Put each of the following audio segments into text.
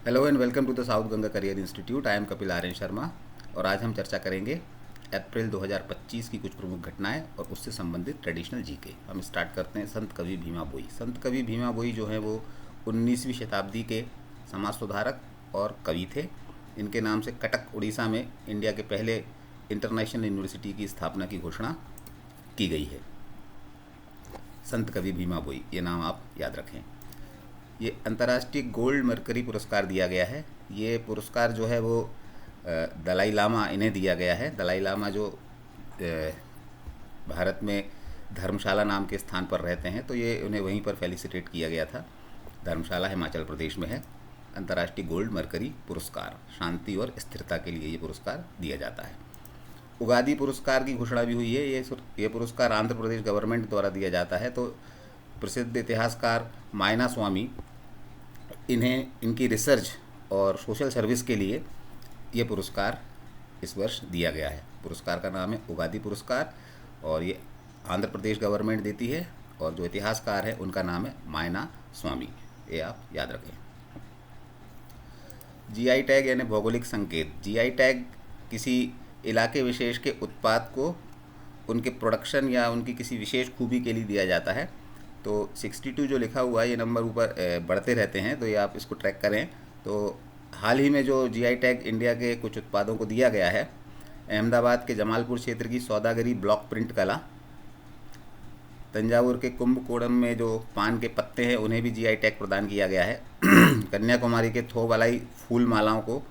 Hello and welcome to the south Ganga career institute. I am Kapil Aryan Sharma और आज हम चर्चा करेंगे अप्रैल 2025 की कुछ प्रमुख घटनाएं और उससे संबंधित ट्रेडिशनल जीके। हम स्टार्ट करते हैं संत कवि भीमा भोई। संत कवि भीमा भोई जो हैं वो 19वीं शताब्दी के समाज सुधारक और कवि थे। इनके नाम से कटक उड़ीसा में इंडिया के पहले इंटरनेशनल यूनिवर्सिटी की स्थापना की घोषणा की गई है। संत कवि भीमा भोई, ये नाम आप याद रखें। ये अंतर्राष्ट्रीय गोल्ड मरकरी पुरस्कार दिया गया है। ये पुरस्कार जो है वो दलाई लामा इन्हें दिया गया है। दलाई लामा जो भारत में धर्मशाला नाम के स्थान पर रहते हैं, तो ये उन्हें वहीं पर फेलिसिटेट किया गया था। धर्मशाला हिमाचल प्रदेश में है। अंतर्राष्ट्रीय गोल्ड मरकरी पुरस्कार, शांति और स्थिरता के लिए ये पुरस्कार दिया जाता है। उगादी पुरस्कार की घोषणा भी हुई है। ये पुरस्कार आंध्र प्रदेश गवर्नमेंट द्वारा दिया जाता है। तो प्रसिद्ध इतिहासकार मायना स्वामी इन्हें इनकी रिसर्च और सोशल सर्विस के लिए ये पुरस्कार इस वर्ष दिया गया है। पुरस्कार का नाम है उगादी पुरस्कार और ये आंध्र प्रदेश गवर्नमेंट देती है और जो इतिहासकार है उनका नाम है मायना स्वामी। ये आप याद रखें। जीआई टैग यानी भौगोलिक संकेत। जीआई टैग किसी इलाके विशेष के उत्पाद को उनके प्रोडक्शन या उनकी किसी विशेष खूबी के लिए दिया जाता है। तो 62 जो लिखा हुआ है, ये नंबर ऊपर बढ़ते रहते हैं, तो ये आप इसको ट्रैक करें। तो हाल ही में जो जीआई टैग इंडिया के कुछ उत्पादों को दिया गया है, अहमदाबाद के जमालपुर क्षेत्र की सौदागरी ब्लॉक प्रिंट कला, तंजावुर के कुंभकोणम में जो पान के पत्ते हैं उन्हें भी जीआई टैग प्रदान किया गया है। कन्याकुमारी के थोबालाई फूल मालाओं को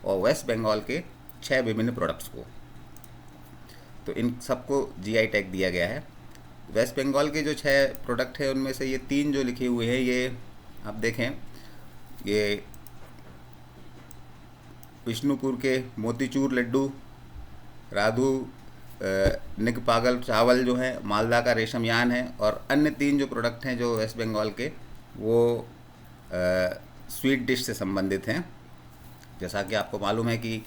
और वेस्ट बंगाल के 6 विभिन्न प्रोडक्ट्स को, तो इन सबको जीआई टैग दिया गया है। वेस्ट बंगाल के जो 6 प्रोडक्ट हैं उनमें से ये 3 जो लिखे हुए हैं, ये आप देखें, ये विष्णुपुर के मोतीचूर लड्डू, राधू निग पागल चावल जो है, मालदा का रेशम यान है, और अन्य 3 जो प्रोडक्ट हैं जो वेस्ट बंगाल के, वो स्वीट डिश से संबंधित हैं। जैसा कि आपको मालूम है कि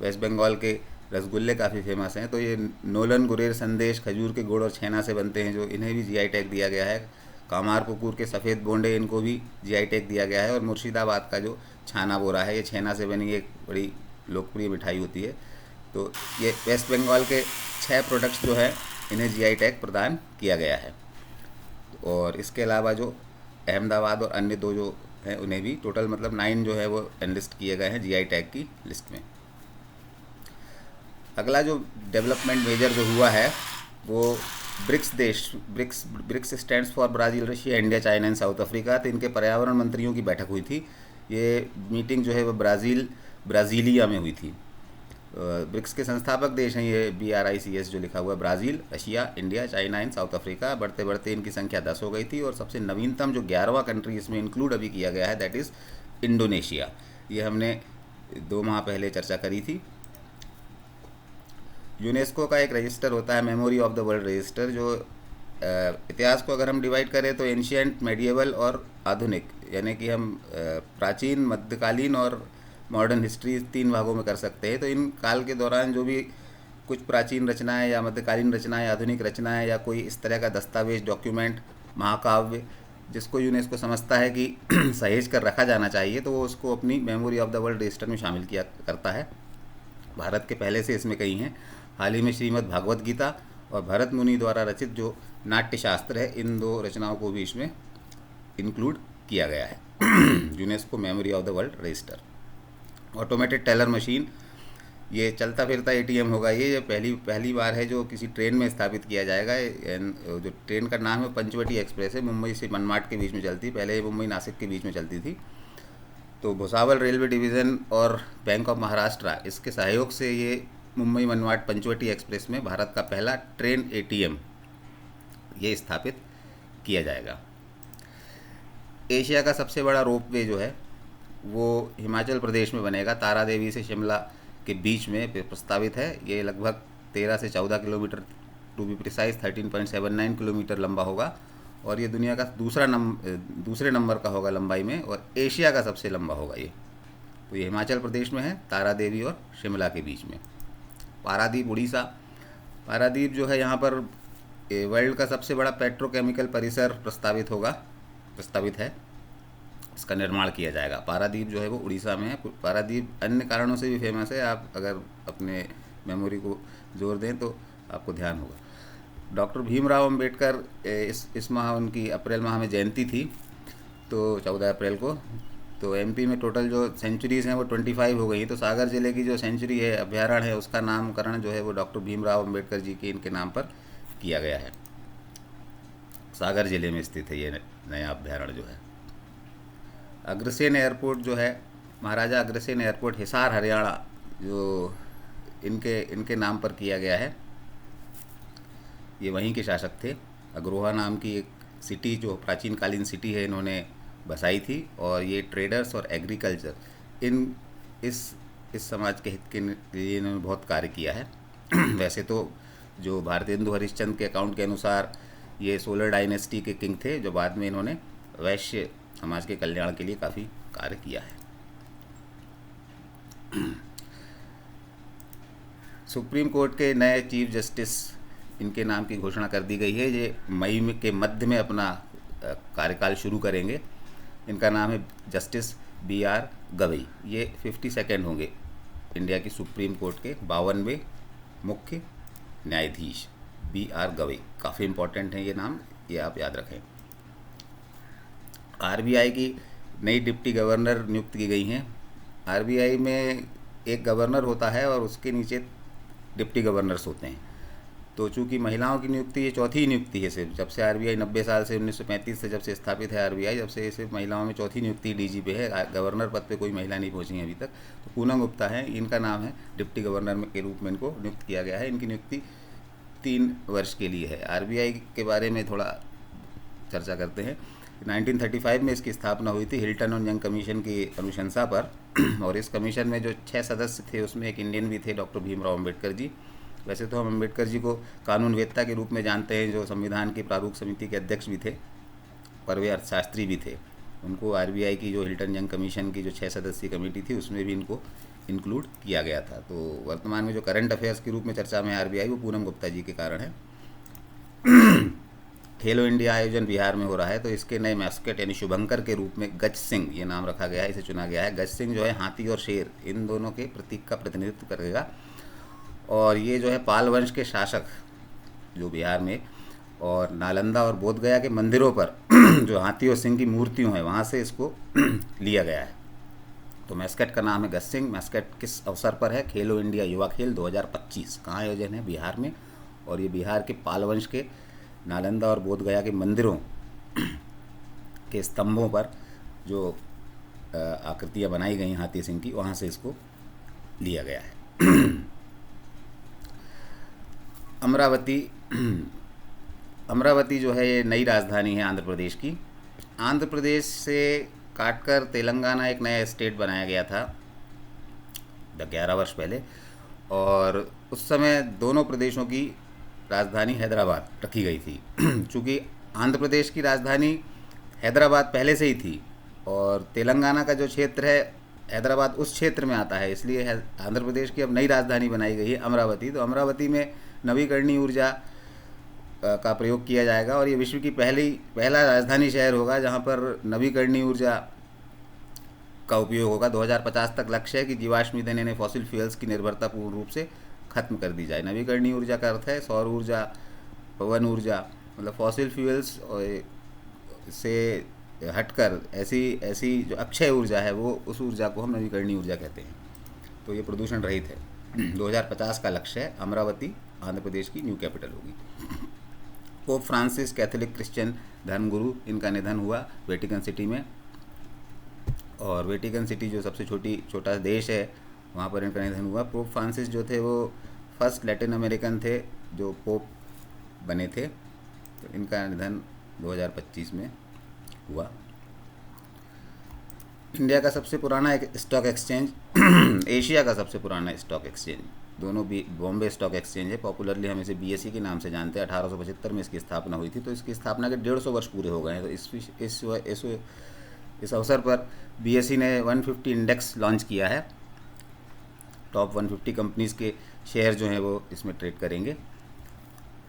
वेस्ट बंगाल के रसगुल्ले काफ़ी फेमस हैं, तो ये नोलन गुरेर संदेश खजूर के गुड़ और छेना से बनते हैं, जो इन्हें भी जीआई टैग दिया गया है। कामार पुकुर के सफ़ेद बोंडे, इनको भी जीआई टैग दिया गया है। और मुर्शिदाबाद का जो छाना बोरा है, ये छेना से बनी एक बड़ी लोकप्रिय मिठाई होती है। तो ये वेस्ट बंगाल के 6 प्रोडक्ट्स जो है इन्हें जीआई टैग प्रदान किया गया है। और इसके अलावा जो अहमदाबाद और अन्य 2 जो हैं उन्हें भी, टोटल मतलब 9 जो है वो एनलिस्ट किए गए हैं जीआई टैग की लिस्ट में। अगला जो डेवलपमेंट मेजर जो हुआ है वो ब्रिक्स देश, BRICS stands for Brazil, Russia, India, China and South Africa. तो इनके पर्यावरण मंत्रियों की बैठक हुई थी। ये मीटिंग जो है वो ब्राज़ीलिया में हुई थी। ब्रिक्स के संस्थापक देश हैं ये, BRICS जो लिखा हुआ है, Brazil, Russia, India, China and South Africa. बढ़ते बढ़ते इनकी संख्या 10 हो गई थी और सबसे नवीनतम जो 11वां कंट्री इसमें इंक्लूड अभी किया गया है, दैट इज़ इंडोनेशिया। ये हमने 2 माह पहले चर्चा करी थी। यूनेस्को का एक रजिस्टर होता है, memory of the world register, जो इतिहास को अगर हम डिवाइड करें तो एंशियंट, मेडिएवल और आधुनिक, यानी कि हम प्राचीन, मध्यकालीन और मॉडर्न हिस्ट्री 3 भागों में कर सकते हैं। तो इन काल के दौरान जो भी कुछ प्राचीन रचनाएं या मध्यकालीन रचनाएं, आधुनिक रचनाएं या कोई इस तरह का दस्तावेज, डॉक्यूमेंट, महाकाव्य जिसको यूनेस्को समझता है कि सहेज कर रखा जाना चाहिए, तो वो उसको अपनी memory of the world register में शामिल किया करता है। भारत के पहले से इसमें कई हैं। हाल ही में श्रीमद् भागवत गीता और भरत मुनि द्वारा रचित जो नाट्यशास्त्र है, इन 2 रचनाओं को भी इसमें इंक्लूड किया गया है। UNESCO memory of the world register. Automated teller machine, ये चलता फिरता ATM होगा। ये पहली बार है जो किसी ट्रेन में स्थापित किया जाएगा। जो ट्रेन का नाम है पंचवटी एक्सप्रेस है, मुंबई से मनमाड के बीच में चलती, पहले ये मुंबई नासिक के बीच में चलती थी। तो भुसावल रेलवे डिवीज़न और बैंक ऑफ महाराष्ट्र, इसके सहयोग से ये मुंबई मनमाड पंचवटी एक्सप्रेस में भारत का पहला ट्रेन ATM ये स्थापित किया जाएगा। एशिया का सबसे बड़ा रोपवे जो है वो हिमाचल प्रदेश में बनेगा। तारा देवी से शिमला के बीच में प्रस्तावित है। ये लगभग 13 से 14 kilometer, to be precise 13.79 kilometer लंबा होगा और ये दुनिया का दूसरे नंबर का होगा लंबाई में, और एशिया का सबसे लंबा होगा ये। तो ये हिमाचल प्रदेश में है, तारा देवी और शिमला के बीच में। पारादीप उड़ीसा, पारादीप जो है यहाँ पर वर्ल्ड का सबसे बड़ा पेट्रोकेमिकल परिसर प्रस्तावित है। इसका निर्माण किया जाएगा। पारादीप जो है वो उड़ीसा में है। पारादीप अन्य कारणों से भी फेमस है, आप अगर अपने मेमोरी को जोर दें तो आपको ध्यान होगा। डॉक्टर भीमराव अंबेडकर, इस माह उनकी अप्रैल माह में जयंती थी, तो 14 अप्रैल को। तो एमपी में टोटल जो सेंचुरीज़ हैं वो 25 हो गई। तो सागर ज़िले की जो सेंचुरी है, अभ्यारण्य है, उसका नामकरण जो है वो डॉक्टर भीमराव अंबेडकर जी के इनके नाम पर किया गया है। सागर ज़िले में स्थित है ये नया अभ्यारण्य जो है। अग्रसेन एयरपोर्ट जो है, महाराजा अग्रसेन एयरपोर्ट हिसार हरियाणा, जो इनके नाम पर किया गया है। ये वहीं के शासक थे। अग्रोहा नाम की एक सिटी, जो प्राचीन कालीन सिटी है, इन्होंने बसाई थी। और ये ट्रेडर्स और एग्रीकल्चर, इस समाज के हित के लिए इन्होंने बहुत कार्य किया है। वैसे तो जो भारतेंदु हरिश्चंद्र के अकाउंट के अनुसार ये सोलर डायनेस्टी के किंग थे, जो बाद में इन्होंने वैश्य समाज के कल्याण के लिए काफ़ी कार्य किया है। सुप्रीम कोर्ट के नए चीफ जस्टिस, इनके नाम की घोषणा कर दी गई है। ये मई के मध्य में अपना कार्यकाल शुरू करेंगे। इनका नाम है जस्टिस BR गवई। ये 52nd होंगे इंडिया की सुप्रीम कोर्ट के 52वें मुख्य न्यायाधीश। BR गवई काफ़ी इम्पोर्टेंट है ये नाम, ये आप याद रखें। RBI की नई डिप्टी गवर्नर नियुक्त की गई हैं। RBI में एक गवर्नर होता है और उसके नीचे डिप्टी गवर्नर्स होते हैं। तो चूंकि महिलाओं की नियुक्ति ये चौथी नियुक्ति है सिर्फ, जब से RBI 90 साल से 1935 से जब से स्थापित है RBI, जब से सिर्फ महिलाओं में चौथी नियुक्ति DG पे है। गवर्नर पद पे कोई महिला नहीं पहुंची है अभी तक। तो पूनम गुप्ता है, इनका नाम है, डिप्टी गवर्नर के रूप में इनको नियुक्त किया गया है। इनकी नियुक्ति 3 वर्ष के लिए है। RBI के बारे में थोड़ा चर्चा करते हैं। 1935 में इसकी स्थापना हुई थी हिल्टन और यंग कमीशन की अनुशंसा पर। और इस कमीशन में जो 6 सदस्य थे, उसमें एक इंडियन भी थे, डॉक्टर भीमराव अम्बेडकर जी। वैसे तो हम अम्बेडकर जी को कानूनवेत्ता के रूप में जानते हैं, जो संविधान की प्रारूप समिति के अध्यक्ष भी थे, पर वे अर्थशास्त्री भी थे। उनको RBI की जो हिल्टन यंग कमीशन की जो 6 सदस्यीय कमेटी थी, उसमें भी इनको इंक्लूड किया गया था। तो वर्तमान में जो करंट अफेयर्स के रूप में चर्चा में RBI, वो पूनम गुप्ता जी के कारण है। खेलो इंडिया आयोजन बिहार में हो रहा है, तो इसके नए मैस्केट यानी शुभंकर के रूप में गज सिंह ये नाम रखा गया है, इसे चुना गया है। गज सिंह जो है हाथी और शेर, इन दोनों के प्रतीक का प्रतिनिधित्व करेगा। और ये जो है पाल वंश के शासक जो बिहार में, और नालंदा और बोधगया के मंदिरों पर जो हाथी और सिंह की मूर्तियों हैं, वहाँ से इसको लिया गया है। तो मैस्केट का नाम है गज सिंह। मैस्केट किस अवसर पर है? खेलो इंडिया युवा खेल 2025। कहाँ आयोजन है? बिहार में। और ये बिहार के पाल वंश के नालंदा और बोधगया के मंदिरों के स्तंभों पर जो आकृतियाँ बनाई गई हाथी सिंह की, वहाँ से इसको लिया गया है। अमरावती जो है ये नई राजधानी है आंध्र प्रदेश की। आंध्र प्रदेश से काटकर तेलंगाना एक नया स्टेट बनाया गया था 11 वर्ष पहले, और उस समय दोनों प्रदेशों की राजधानी हैदराबाद रखी गई थी। चूँकि आंध्र प्रदेश की राजधानी हैदराबाद पहले से ही थी, और तेलंगाना का जो क्षेत्र है हैदराबाद उस क्षेत्र में आता है, इसलिए आंध्र प्रदेश की अब नई राजधानी बनाई गई है अमरावती। तो अमरावती में नवीकरणीय ऊर्जा का प्रयोग किया जाएगा, और ये विश्व की पहला राजधानी शहर होगा जहाँ पर नवीकरणीय ऊर्जा का उपयोग होगा। 2050 तक लक्ष्य है कि जीवाश्म ईंधन यानी फॉसिल फ्यूल्स की निर्भरता पूर्ण रूप से खत्म कर दी जाए। नवीकरणीय ऊर्जा का अर्थ है सौर ऊर्जा, पवन ऊर्जा, मतलब फॉसिल फ्यूल्स से हटकर ऐसी जो अक्षय ऊर्जा है, वो उस ऊर्जा को हम नवीकरणीय ऊर्जा कहते हैं। तो ये प्रदूषण रहित है। 2050 का लक्ष्य है। अमरावती आंध्र प्रदेश की न्यू कैपिटल होगी। पोप फ्रांसिस कैथोलिक क्रिश्चियन धर्मगुरु, इनका निधन हुआ वेटिकन सिटी में। और वेटिकन सिटी जो सबसे छोटा देश है, वहाँ पर इनका निधन हुआ। पोप फ्रांसिस जो थे वो फर्स्ट लैटिन अमेरिकन थे जो पोप बने थे। तो इनका निधन 2025 में हुआ। इंडिया का सबसे पुराना एक स्टॉक एक्सचेंज एशिया का सबसे पुराना स्टॉक एक्सचेंज दोनों भी बॉम्बे स्टॉक एक्सचेंज है। पॉपुलरली हम इसे BSE के नाम से जानते हैं। 1875 में इसकी स्थापना हुई थी। तो इसकी स्थापना के 150 वर्ष पूरे हो गए हैं। तो इस अवसर पर BSE ने 150 इंडेक्स लॉन्च किया है। टॉप 150 कंपनीज़ के शेयर जो हैं वो इसमें ट्रेड करेंगे।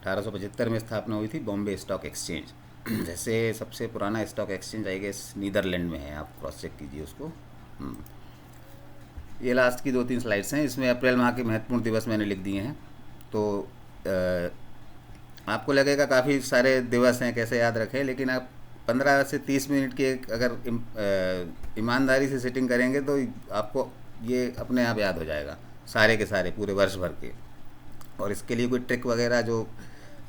1875 में स्थापना हुई थी बॉम्बे स्टॉक एक्सचेंज। जैसे सबसे पुराना stock exchange I guess Netherland में है, आप क्रॉस चेक कीजिए उसको। ये लास्ट की 2-3 स्लाइड्स हैं, इसमें अप्रैल माह के महत्वपूर्ण दिवस मैंने लिख दिए हैं। तो आपको लगेगा काफ़ी सारे दिवस हैं, कैसे याद रखें, लेकिन आप 15 से 30 मिनट की एक अगर ईमानदारी से सेटिंग करेंगे तो आपको ये अपने आप याद हो जाएगा, सारे के सारे पूरे वर्ष भर के। और इसके लिए कोई ट्रिक वगैरह जो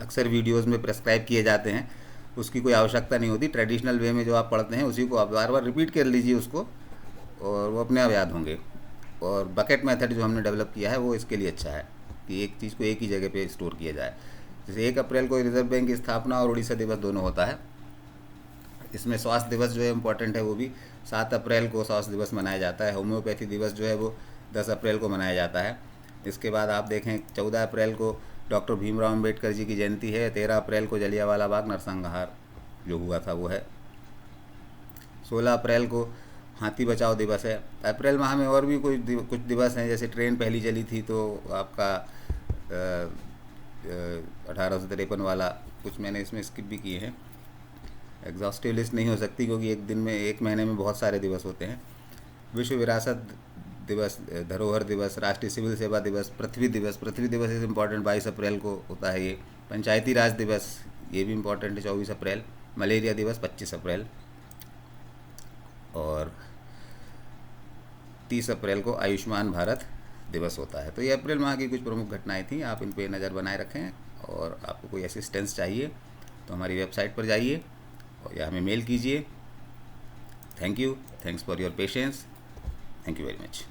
अक्सर वीडियोस में प्रेस्क्राइब किए जाते हैं, उसकी कोई आवश्यकता नहीं होती। ट्रेडिशनल वे में जो आप पढ़ते हैं उसी को आप बार बार रिपीट कर लीजिए उसको, और वो अपने आप याद होंगे। और बकेट मेथड जो हमने डेवलप किया है वो इसके लिए अच्छा है कि एक चीज़ को एक ही जगह पे स्टोर किया जाए। जैसे 1 अप्रैल को रिजर्व बैंक की स्थापना और उड़ीसा दिवस दोनों होता है। इसमें स्वास्थ्य दिवस जो है इम्पोर्टेंट है, वो भी 7 अप्रैल को स्वास्थ्य दिवस मनाया जाता है। होम्योपैथी दिवस जो है वो 10 अप्रैल को मनाया जाता है। इसके बाद आप देखें 14 अप्रैल को डॉक्टर भीमराव अम्बेडकर जी की जयंती है। 13 अप्रैल को जलियांवाला बाग नरसंहार जो हुआ था वो है। 16 अप्रैल को हाथी बचाओ दिवस है। अप्रैल माह में और भी कुछ दिवस हैं, जैसे ट्रेन पहली चली थी तो आपका 1853 वाला, कुछ मैंने इसमें स्किप भी किए हैं। एग्जॉस्टिव लिस्ट नहीं हो सकती क्योंकि एक दिन में, एक महीने में बहुत सारे दिवस होते हैं। विश्व विरासत दिवस, धरोहर दिवस, राष्ट्रीय सिविल सेवा दिवस, पृथ्वी दिवस इज़ इम्पॉर्टेंट, 22 अप्रैल को होता है ये। पंचायती राज दिवस ये भी इम्पॉर्टेंट है, 24 अप्रैल। मलेरिया दिवस 25 अप्रैल। और 30 अप्रैल को आयुष्मान भारत दिवस होता है। तो ये अप्रैल माह की कुछ प्रमुख घटनाएं थी, आप इन पे नज़र बनाए रखें। और आपको कोई असिस्टेंस चाहिए तो हमारी वेबसाइट पर जाइए और या हमें मेल कीजिए। Thank you, thanks for your patience, thank you very much.